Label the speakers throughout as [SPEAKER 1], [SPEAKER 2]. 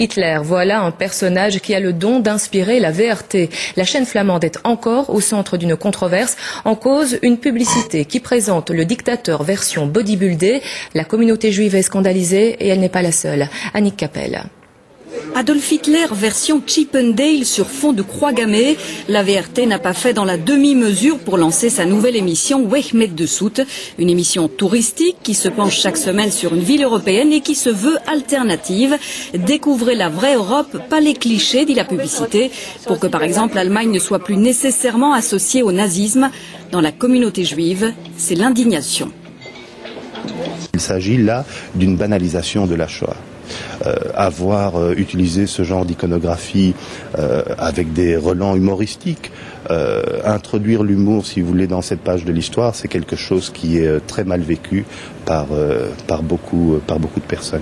[SPEAKER 1] Hitler, voilà un personnage qui a le don d'inspirer la VRT. La chaîne flamande est encore au centre d'une controverse. En cause, une publicité qui présente le dictateur version bodybuildé. La communauté juive est scandalisée et elle n'est pas la seule. Annick Capel.
[SPEAKER 2] Adolf Hitler version Chip 'n Dale sur fond de croix gammée. La VRT n'a pas fait dans la demi-mesure pour lancer sa nouvelle émission Weg met de Soet, une émission touristique qui se penche chaque semaine sur une ville européenne et qui se veut alternative. Découvrez la vraie Europe, pas les clichés, dit la publicité, pour que par exemple l'Allemagne ne soit plus nécessairement associée au nazisme. Dans la communauté juive, c'est l'indignation.
[SPEAKER 3] Il s'agit là d'une banalisation de la Shoah. Avoir utilisé ce genre d'iconographie avec des relents humoristiques, introduire l'humour, si vous voulez, dans cette page de l'histoire, c'est quelque chose qui est très mal vécu par beaucoup de personnes.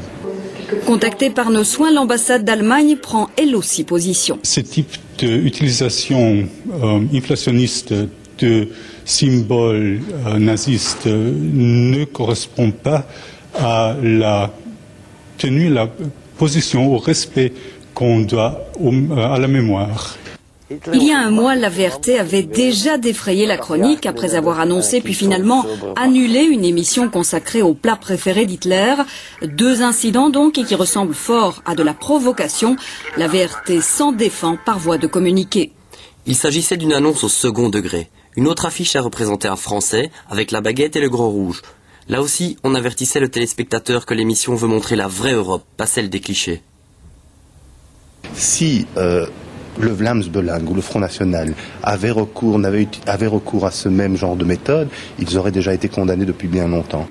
[SPEAKER 2] Contactée par nos soins, l'ambassade d'Allemagne prend elle aussi position.
[SPEAKER 4] Ce type d'utilisation inflationniste de symboles nazistes ne correspond pas à la tenue, la position, au respect qu'on doit à la mémoire.
[SPEAKER 2] Il y a un mois, la VRT avait déjà défrayé la chronique après avoir annoncé puis finalement annulé une émission consacrée aux plats préférés d'Hitler. 2 incidents donc et qui ressemblent fort à de la provocation. La VRT s'en défend par voie de communiqué.
[SPEAKER 5] Il s'agissait d'une annonce au second degré. Une autre affiche a représenté un Français avec la baguette et le grand rouge. Là aussi, on avertissait le téléspectateur que l'émission veut montrer la vraie Europe, pas celle des clichés.
[SPEAKER 3] Si le Vlaams Belang ou le Front National avait recours à ce même genre de méthode, ils auraient déjà été condamnés depuis bien longtemps.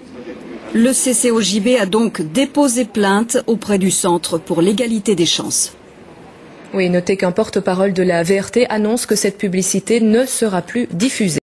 [SPEAKER 2] Le CCOJB a donc déposé plainte auprès du Centre pour l'égalité des chances.
[SPEAKER 1] Oui, notez qu'un porte-parole de la VRT annonce que cette publicité ne sera plus diffusée.